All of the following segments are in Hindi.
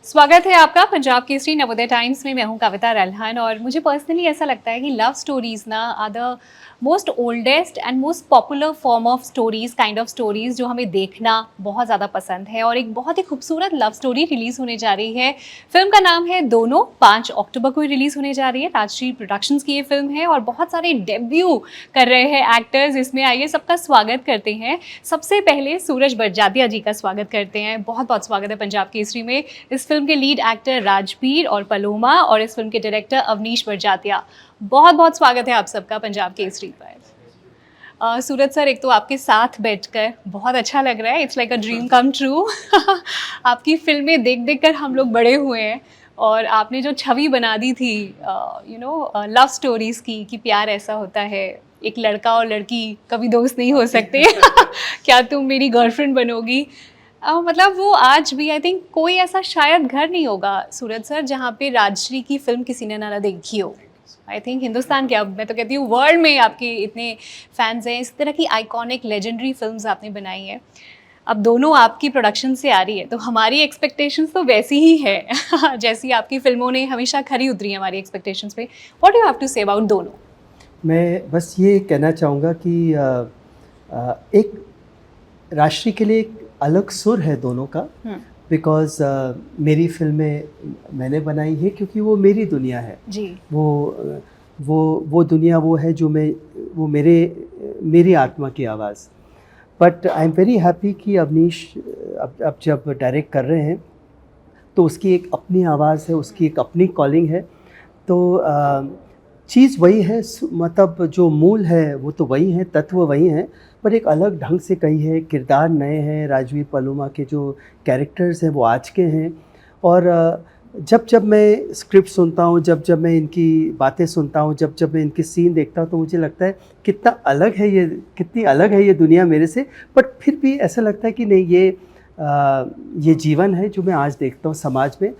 स्वागत है आपका पंजाब केसरी नवोदय टाइम्स में। मैं हूं कविता रल्हन और मुझे पर्सनली ऐसा लगता है कि लव स्टोरीज ना are the most oldest and most popular form of stories, kind of stories जो हमें देखना बहुत ज़्यादा पसंद है। और एक बहुत ही खूबसूरत लव स्टोरी रिलीज़ होने जा रही है। फिल्म का नाम है दोनों, 5 अक्टूबर को रिलीज़ होने जा रही है। राजश्री प्रोडक्शंस की ये फिल्म है और बहुत सारे डेब्यू कर रहे हैं एक्टर्स इसमें। आइए सबका स्वागत करते हैं। सबसे पहले सूरज बड़जात्या जी का स्वागत करते हैं। बहुत बहुत स्वागत है पंजाब केसरी में। इस फिल्म के लीड एक्टर राजबीर और पलोमा और इस फिल्म के डायरेक्टर अवनीश बड़जात्या। बहुत बहुत स्वागत है आप सबका पंजाब केसरी पर। सूरज सर, एक तो आपके साथ बैठकर बहुत अच्छा लग रहा है। It's like a dream come true. आपकी फिल्में देख देख कर हम लोग बड़े हुए हैं और आपने जो छवि बना दी थी लव स्टोरीज की कि प्यार ऐसा होता है, एक लड़का और लड़की कभी दोस्त नहीं हो सकते। क्या तुम मेरी गर्लफ्रेंड बनोगी? मतलब वो आज भी आई थिंक कोई ऐसा शायद घर नहीं होगा सूरज सर जहाँ पे राजश्री की फिल्म किसी ने ना देखी हो। आई थिंक हिंदुस्तान के, अब मैं तो कहती हूँ वर्ल्ड में आपके इतने फैंस हैं। इस तरह की आइकॉनिक लेजेंडरी फिल्म्स आपने बनाई हैं। अब दोनों आपकी प्रोडक्शन से आ रही है तो हमारी एक्सपेक्टेशंस तो वैसी ही है जैसी आपकी फिल्मों ने हमेशा खरी उतरी है हमारी एक्सपेक्टेशंस पे। What you have to say about दोनों? मैं बस ये कहना चाहूँगा कि एक राशि के लिए एक अलग सुर है दोनों का। बिकॉज़ मेरी फिल्में मैंने बनाई है क्योंकि वो मेरी दुनिया है जी। वो दुनिया वो है जो वो मेरी आत्मा की आवाज़। But I am very happy कि अवनीश अब जब डायरेक्ट कर रहे हैं तो उसकी एक अपनी आवाज़ है, उसकी एक अपनी कॉलिंग है। तो चीज़ वही है, मतलब जो मूल है वो तो वही है, तत्व वही हैं, पर एक अलग ढंग से कही है। किरदार नए हैं। राजवीर पलोमा के जो कैरेक्टर्स हैं वो आज के हैं। और जब मैं स्क्रिप्ट सुनता हूँ, जब मैं इनकी बातें सुनता हूँ, जब मैं इनके सीन देखता हूँ तो मुझे लगता है कितना अलग है ये, कितनी अलग है ये दुनिया मेरे से। बट फिर भी ऐसा लगता है कि नहीं, ये जीवन है जो मैं आज देखता हूँ समाज में।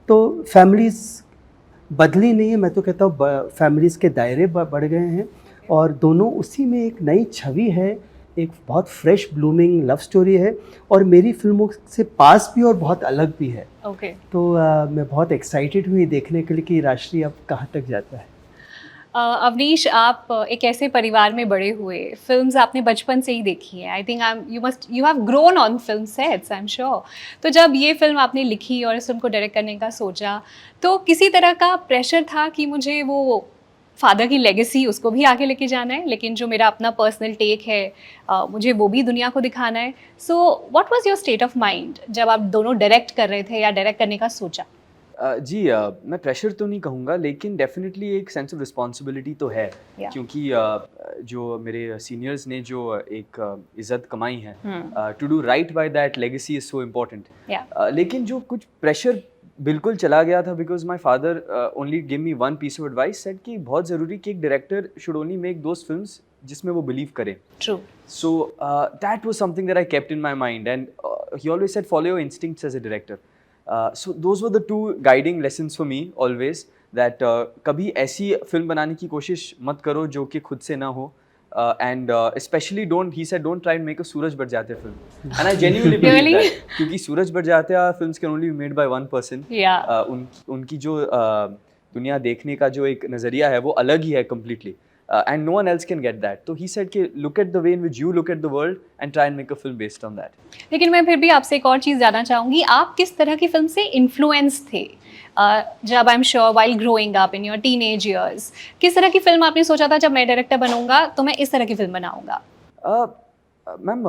तो फैमिलीज़ बदली नहीं है, मैं तो कहता हूँ फैमिलीज़ के दायरे बढ़ गए हैं और दोनों उसी में एक नई छवि है। एक बहुत फ्रेश ब्लूमिंग लव स्टोरी है और मेरी फिल्मों से पास भी और बहुत अलग भी है। ओके। तो मैं बहुत एक्साइटेड हुई देखने के लिए कि राशि अब कहाँ तक जाता है। अवनीश, आप एक ऐसे परिवार में बड़े हुए, फिल्म्स आपने बचपन से ही देखी है। I think you have grown on film sets, I am sure. तो जब ये फिल्म आपने लिखी और इस फिल्म को डायरेक्ट करने का सोचा तो किसी तरह का प्रेशर था कि मुझे वो फादर की लेगेसी उसको भी आगे लेके जाना है, लेकिन जो मेरा अपना पर्सनल टेक है मुझे वो भी दुनिया को दिखाना है। So what was your state of mind जब आप दोनों डायरेक्ट कर रहे थे या डायरेक्ट करने का सोचा? जी, मैं प्रेशर तो नहीं कहूँगा, लेकिन डेफिनेटली एक सेंस ऑफ रिस्पॉन्सिबिलिटी तो है। Yeah. क्योंकि जो मेरे सीनियर्स ने जो एक इज़्ज़त कमाई है, to do right by that legacy is so important. Yeah. लेकिन जो कुछ प्रेशर बिल्कुल चला गया था, because my father only give me one piece of advice, said कि बहुत ज़रूरी कि एक director should only make those films जिसमें वो बिलीव करे। True. So that was something that I kept in my mind, and he always said follow your instincts as a director. So those were the two guiding lessons for me always, that कभी ऐसी फिल्म बनाने की कोशिश मत करो जो कि खुद से ना हो, and especially don't try and make a Suraj Barjatya film. And I genuinely believe Really? that, क्योंकि सूरज Barjatya films can only be made by one person. Yeah. उनकी जो दुनिया देखने का जो एक नज़रिया है वो अलग ही है completely. And no one else can get that. So he said कि look at the way in which you look at the world and try and make a film based on that. लेकिन मैं फिर भी आपसे एक और चीज़ जानना चाहूँगी, आप किस तरह की फिल्म से इन्फ्लुएंस थे जब I am sure while growing up in your teenage years? किस तरह की फिल्म आपने सोचा था जब मैं डायरेक्टर बनूंगा तो मैं इस तरह की फिल्म बनाऊंगा? Ma'am,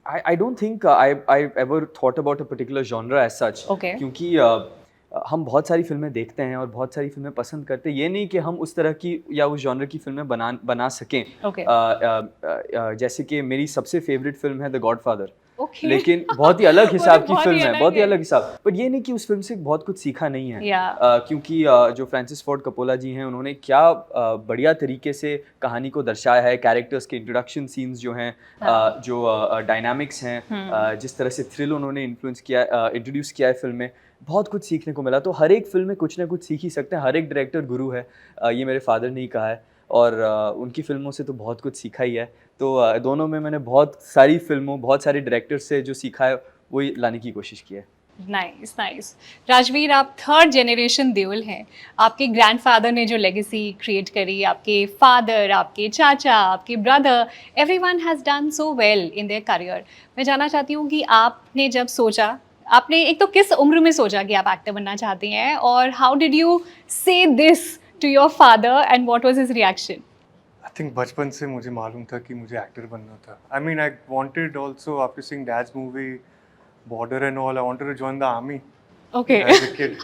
I don't think I ever thought about a particular genre as such. Okay. क्योंकि हम बहुत सारी फिल्में देखते हैं और बहुत सारी फिल्में पसंद करते हैं। ये नहीं कि हम उस तरह की या उस जॉनर की फिल्में बना सकें। Okay. जैसे कि मेरी सबसे फेवरेट फिल्म है द गॉडफादर। Okay. लेकिन बहुत ही अलग हिसाब की बहुत ही फिल्म है, अलग बहुत ही है। अलग हिसाब। बट ये नहीं कि उस फिल्म से बहुत कुछ सीखा नहीं है। Yeah. क्योंकि जो फ्रांसिस फोर्ड कपोला जी हैं, उन्होंने क्या बढ़िया तरीके से कहानी को दर्शाया है। कैरेक्टर्स के इंट्रोडक्शन सीन्स जो हैं, जो डायनामिक्स हैं, जिस तरह से थ्रिल उन्होंने इंट्रोड्यूस किया है फिल्म में, बहुत कुछ सीखने को मिला। तो हर एक फिल्म में कुछ ना कुछ सीख ही सकते हैं। हर एक डायरेक्टर गुरु है, ये मेरे फादर ने ही कहा है, और उनकी फिल्मों से तो बहुत कुछ सीखा ही है। तो दोनों में मैंने बहुत सारी फिल्मों, बहुत सारे डायरेक्टर से जो सीखा है वही लाने की कोशिश की है। Nice nice. राजवीर, आप थर्ड जनरेशन देओल हैं। आपके ग्रैंडफादर ने जो लेगेसी क्रिएट करी, आपके फादर, आपके चाचा, आपके brother, everyone has done so well in their career. मैं जानना चाहती हूँ कि आपने जब सोचा, आपने एक तो किस उम्र में सोचा कि आप एक्टर बनना चाहते हैं, और how did you say this to your father and what was his reaction? I think बचपन से मुझे मालूम था कि मुझे एक्टर बनना था. I mean I wanted also after seeing dad's movie Border and all, I wanted to join the army okay. As a kid.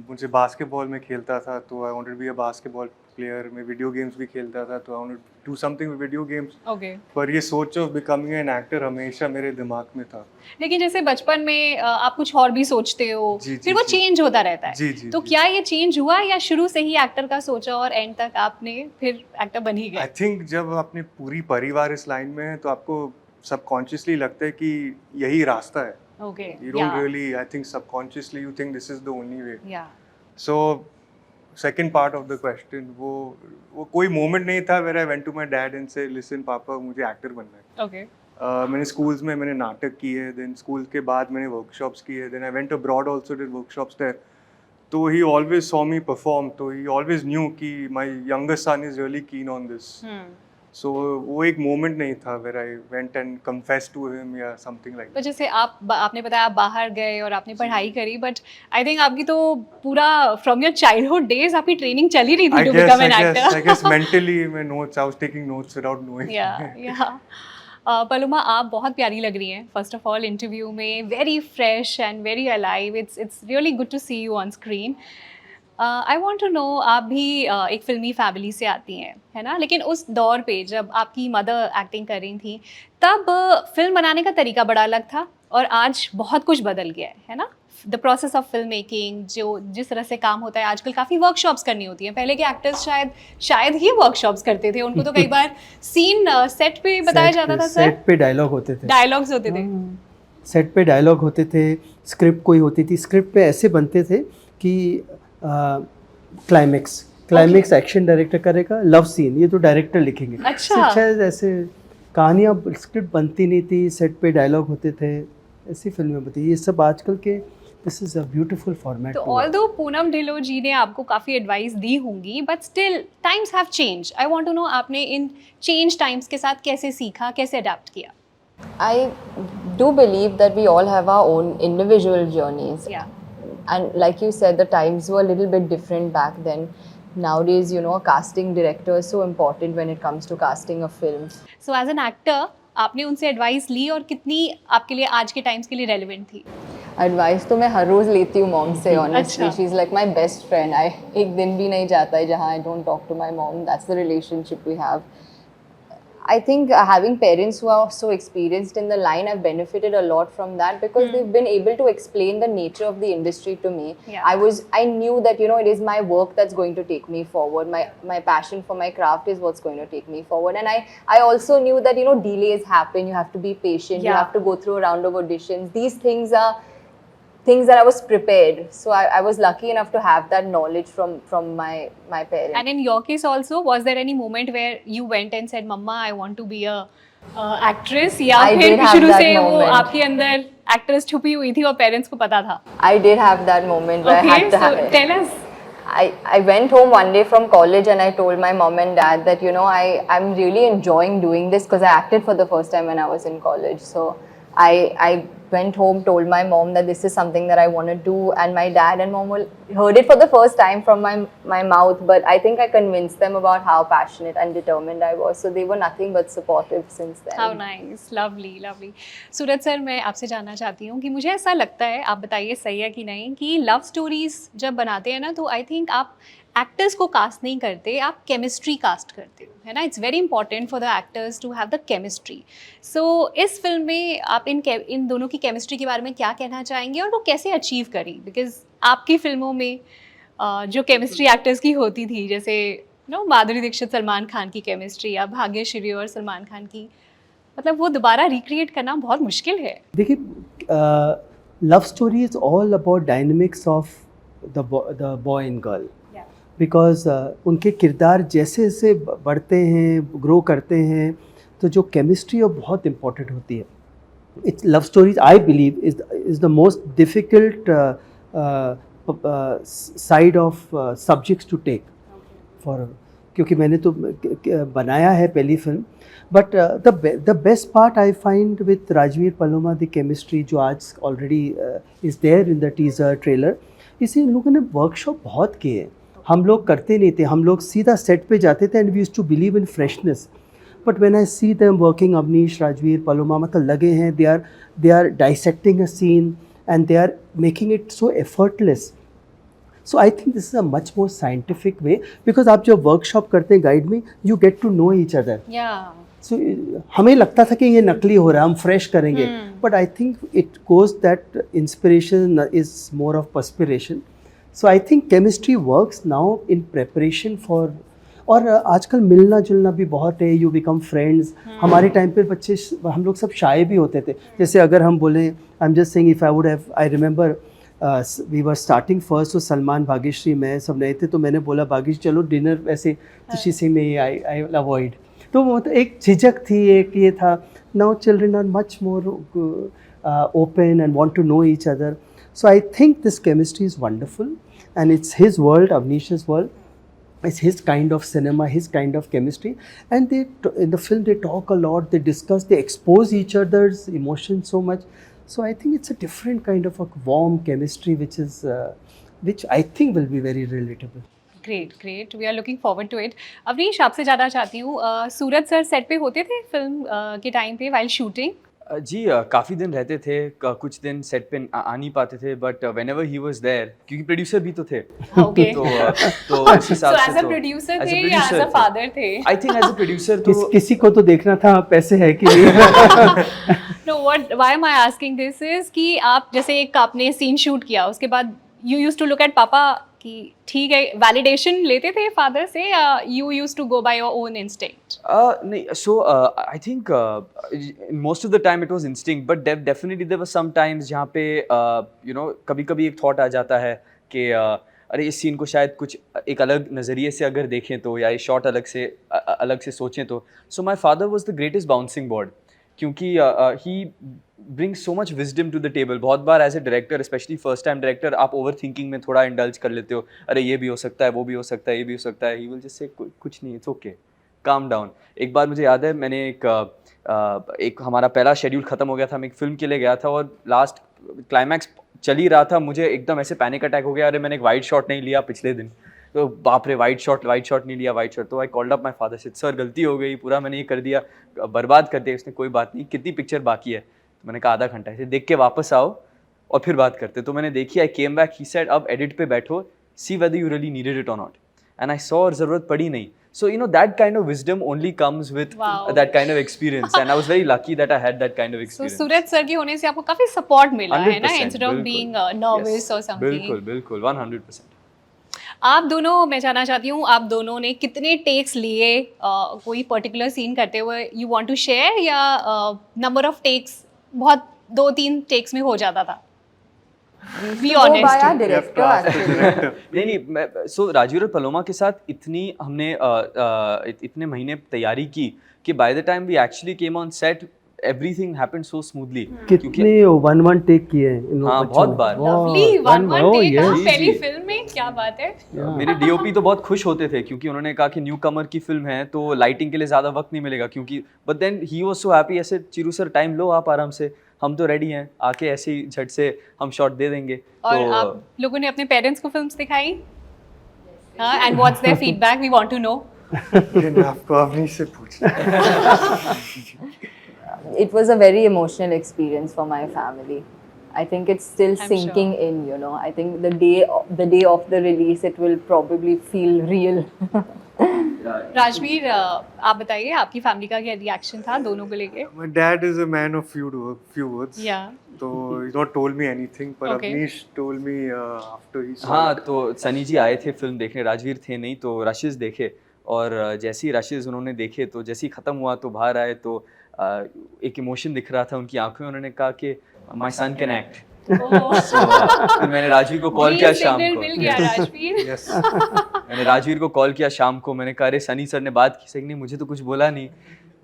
मुझे बास्केटबॉल में खेलता था, तो I wanted to be a basketball player. मैं वीडियो गेम्स भी खेलता था, तो I wanted to do something with video games. Okay. पर ये सोच ऑफ बिकमिंग एन एक्टर हमेशा मेरे दिमाग में था. लेकिन जैसे बचपन में आप कुछ और भी सोचते हो, जी, फिर जी, वो जी। चेंज होता रहता है। जी, जी, तो जी। क्या ये चेंज हुआ, या शुरू से ही एक्टर का सोचा और एंड तक आपने फिर एक्टर बन ही आई गए? थिंक जब अपने पूरी परिवार इस लाइन में है, तो आपको सबकॉन्शियसली लगता है कि यही रास्ता है. Okay. You don't really, I think subconsciously you think this is the only way. या So second part of the question, वो कोई moment नहीं था where I went to my dad and said, listen पापा मुझे एक्टर बनना है. ओके। मैंने स्कूल्स में मैंने नाटक किए, देन स्कूल के बाद मैंने वर्कशॉप्स किए, then I went abroad also did workshops there. तो he always saw me perform, तो ही ऑलवेज न्यू कि my youngest son is really keen on this. So वो एक मोमेंट नहीं था where I went and confessed to him या something like तो that. जैसे आपने बताया आप बाहर गए और आपने पढ़ाई करी, बट आई थिंक आपकी तो पूरा फ्रॉम योर चाइल्डहुड डेज आपकी ट्रेनिंग चली रही थी to become an I actor. guess mentally my notes, I was taking notes without knowing. या पलुमा, आप बहुत प्यारी लग रही हैं फर्स्ट ऑफ ऑल इंटरव्यू में, very fresh and very alive. It's really good to see you on screen. I want to know, आप भी एक फिल्मी फैमिली से आती हैं, है ना? लेकिन उस दौर पे जब आपकी मदर एक्टिंग कर रही थी, तब फिल्म बनाने का तरीका बड़ा अलग था, और आज बहुत कुछ बदल गया है ना? The process of film making, जो जिस तरह से काम होता है आजकल, काफ़ी वर्कशॉप्स करनी होती हैं. पहले के एक्टर्स शायद ही वर्कशॉप्स करते थे, उनको तो कई बार सीन सेट पे बताया जाता था. सर, सेट पे डायलॉग होते थे. डायलॉग्स होते थे. सेट पे डायलॉग होते थे, स्क्रिप्ट कोई होती थी, स्क्रिप्ट पे ऐसे बनते थे कि क्लाइमेक्स एक्शन डायरेक्टर करेगा, लव सीन ये तो डायरेक्टर लिखेंगे. अच्छा। शायद ऐसे कहानियाँ, स्क्रिप्ट बनती नहीं थी, सेट पे डायलॉग होते थे, ऐसी फिल्में बनती. ये सब आजकल के, this is a beautiful format. तो ऑल्दो पूनम ढिल्लों जी ने आपको काफ़ी एडवाइस दी होंगी, but still times have change. I want to know, आपने इन चेंज टाइम्स के साथ कैसे सीखा, कैसे अडेप्ट किया? I do believe that we all have our own individual journeys. Yeah. And like you said, the times were a little bit different back then. Nowadays, you know, a casting director is so important when it comes to casting a film. So as an actor आपने उनसे एडवाइस ली, और कितनी आपके लिए आज के टाइम्स के लिए रेलिवेंट थी? Advice तो मैं हर रोज लेती हूँ मॉम से. Honestly, अच्छा. she's like my best friend. एक दिन भी नहीं जाता है जहाँ I don't talk to my mom. That's the relationship we have. I think having parents who are so experienced in the line, I've benefited a lot from that, because they've been able to explain the nature of the industry to me. Yeah. I knew that, you know, it is my work that's going to take me forward. My passion for my craft is what's going to take me forward. And I also knew that, you know, delays happen. You have to be patient. You Yeah. have to go through a round of auditions. These things are things that I was prepared. So I was lucky enough to have that knowledge from my parents. And in your case also, was there any moment where you went and said, "Mama, I want to be a actress"? या I फिर did have शुरू that से वो moment. आपके अंदर एक्ट्रेस छुपी हुई थी और पेरेंट्स को पता था? I did have that moment where I Okay, had to so have it. tell us. I went home one day from college and I told my mom and dad that, you know, I'm really enjoying doing this, because I acted for the first time when I was in college. So I went home, told my mom that this is something that I want to do, and my dad and mom heard it for the first time from my mouth, but I think I convinced them about how passionate and determined I was. So they were nothing but supportive since then. How nice, lovely, lovely. Suraj sir, मैं आपसे जानना चाहती हूँ कि मुझे ऐसा लगता है, आप बताइए सही है कि नहीं, कि लव स्टोरीज जब बनाते हैं ना, तो आई थिंक आप एक्टर्स को कास्ट नहीं करते, आप केमिस्ट्री कास्ट करते हो, है ना? It's very important for the actors to have the chemistry. So इस फिल्म में आप इन दोनों की केमिस्ट्री के बारे में क्या कहना चाहेंगे, और वो कैसे अचीव करी? बिकॉज आपकी फिल्मों में जो केमिस्ट्री एक्टर्स की होती थी, जैसे नो माधुरी दीक्षित सलमान खान की केमिस्ट्री, या भाग्यश्री और सलमान खान की, मतलब वो दोबारा रिक्रिएट करना बहुत मुश्किल है. देखिए, love story is all about dynamics of the boy and girl. Because उनके किरदार जैसे जैसे बढ़ते हैं, ग्रो करते हैं, तो जो केमिस्ट्री वो बहुत इम्पोर्टेंट होती है. it's love stories, I believe, is the most difficult side of subjects to take for, क्योंकि मैंने तो बनाया है पहली फिल्म, but the best part I find with Rajveer Paloma the chemistry जो आज already is there in the teaser trailer, इसे इन लोगों ने वर्कशॉप बहुत किए। हम लोग करते नहीं थे, हम लोग सीधा सेट पे जाते थे and we used to believe in freshness, but when I see them working, Avnish, Rajveer, Paloma, मतलब लगे हैं, they are dissecting a scene and they are making it so effortless. So I think this is a much more scientific way, because आप जब workshop करते हैं गाइड में, you get to know each other. Yeah. So हमें लगता था कि ये नकली हो रहा है, हम फ्रेश करेंगे, but I think it goes that inspiration is more of perspiration. So I think chemistry works now in preparation for, और आजकल मिलना जुलना भी बहुत है, यू बिकम फ्रेंड्स। हमारे टाइम पे बच्चे, हम लोग सब शाये भी होते थे। जैसे अगर हम बोलें, I am just saying, if I would have, I remember we were starting first, तो सलमान, भाग्यश्री, मैं सब नए थे, तो मैंने बोला भाग्यश्री चलो डिनर, वैसे तो शी से में आई विल अवॉइड, तो मतलब एक झिझक थी, एक ये था। Now children are much more open and want to know each other, so I think this chemistry is wonderful and it's his world, Avneesh's world. It's his kind of cinema, his kind of chemistry, and they, in the film, they talk a lot, they discuss, they expose each other's emotions so much. So I think it's a different kind of a warm chemistry, which I think will be very relatable. Great, we are looking forward to it. Avnish, आपसे जानना चाहती हूँ, सूरज सर सेट पे होते थे फिल्म के टाइम पे वाइल शूटिंग? जी काफ़ी दिन रहते थे, कुछ दिन सेट पे आ नहीं पाते थे, but whenever he was there, क्योंकि प्रोड्यूसर भी तो थे। ओके। तो इस हिसाब से, एज अ प्रोड्यूसर थे या एज अ फादर थे? I think as a producer तो किसी को तो देखना था पैसे है कि नहीं। No, what why am I asking this is कि आप जैसे एक आपने सीन शूट किया, उसके बाद you used to look at पापा कि ठीक है, वैलिडेशन लेते थे फादर से, या you used to go by your own instinct? नहीं, so I think most of the time it was instinct, but definitely there were some times जहाँ पे you know कभी-कभी एक thought आ जाता है कि अरे इस सीन को शायद कुछ एक अलग नज़रिए से अगर देखें तो, या ये शॉट अलग से सोचें तो। So my father was the greatest bouncing board, क्योंकि he brings so much wisdom to the table. बहुत बार as a director, specially first time director, आप ओवर थिंकिंग में थोड़ा इंडल्ज कर लेते हो, अरे ये भी हो सकता है, वो भी हो सकता है, ये भी हो सकता है। ही विल जस्ट से कुछ नहीं, इट्स ओके, काम डाउन। एक बार मुझे याद है, मैंने एक हमारा पहला शेड्यूल ख़त्म हो गया था, मैं एक फिल्म के लिए गया था और लास्ट क्लाइमैक्स चल ही रहा था, मुझे एकदम ऐसे पैनिक अटैक हो गया, अरे मैंने एक वाइड शॉट नहीं लिया पिछले दिन, तो बाप रे वाइड शॉट नहीं लिया, वाइड शॉट। तो I called up my father, से सर गलती हो गई, पूरा मैंने ये कर दिया, बर्बाद कर दिया। उसने कोई बात नहीं, कितनी पिक्चर बाकी है? तो मैंने कहा आधा घंटा, इसे देख के वापस आओ और फिर बात करते। तो मैंने देखी, आई केम बैक, ही सेड अब एडिट पे बैठो, see whether you really needed it और नॉट, एंड आई सॉ, और ज़रूरत पड़ी नहीं। So you know that kind of wisdom only comes with that kind of experience, and I was very lucky that I had that kind of experience. So Suraj sir के होने से आपको काफी सपोर्ट मिला है ना, instead of being nervous or something. बिल्कुल 100%। आप दोनों, मैं जानना चाहती हूँ, आप दोनों ने कितने टेक्स लिए कोई पर्टिकुलर सीन करते हुए? यू वांट टू शेयर, या नंबर ऑफ टेक्स बहुत 2-3 टेक्स में हो जाता था? Be Go by honest. our director actually. नहीं, सो राजवीर पलोमा के साथ इतनी हमने इतने महीने तैयारी की कि by the time we actually came on set, everything happened so smoothly. कितने 1 टेक किए हैं इन लोगों हाँ, बच्चों बहुत ने? बार। Lovely, one Oh, take yes. पहली फिल्म में, क्या बात है। मेरे डीओपी तो बहुत खुश होते थे, क्योंकि उन्होंने कहा कि न्यू कमर की फिल्म है तो लाइटिंग के लिए ज़्यादा वक्त नहीं मिलेगा, क्योंकि but then he was so happy, ऐसे चिरू सर टाइम लो आप आराम से, हम तो रेडी हैं, आके ऐसे ही झट से हम शॉट दे देंगे। और तो आप लोगों ने अपने पेरेंट्स को फिल्म्स दिखाई? हाँ, and what's there feedback? We want to know. आपको अवनीश से पूछना। It was a very emotional experience for my family. I think it's still I'm sinking in, you know. I think the day of the release, it will probably feel real. Rajveer, आप बताइए आपकी फैमिली का क्या रिएक्शन था दोनों को लेके? My dad is a man of few words. Yeah. So he's not told me anything, but Okay. Avnish told me after he saw हाँ, it. तो सनी जी आए थे फिल्म देखने, राजवीर थे नहीं, तो रशेस देखे, और जैसे ही रशेस उन्होंने देखे तो जैसे ही ख़त्म हुआ तो बाहर आए, तो एक इमोशन दिख रहा था उनकी आंखों में, उन्होंने कहा कि माय सन कैन एक्ट। फिर मैंने राजवीर को कॉल किया शाम को, मिल गया राजवीर। Yes. मैंने राजवीर को कॉल किया शाम को, मैंने कहा अरे सनी सर ने बात की, सही नहीं, मुझे तो कुछ बोला नहीं,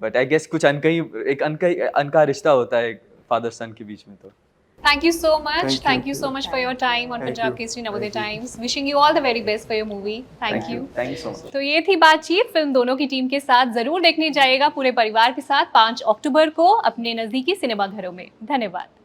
बट आई गेस कुछ अनका रिश्ता होता है फादर सन के बीच में तो। Thank you so much. Thank you. Thank you so much for your time on Thank Punjab you. Kesari Navodaya Thank you. Times. Wishing you all the very best for your movie. Thank you. Thank you so much. तो ये थी बातचीत फिल्म दोनों की टीम के साथ। जरूर देखने जाइएगा पूरे परिवार के साथ 5 अक्टूबर को अपने नजदीकी सिनेमा घरों में। धन्यवाद।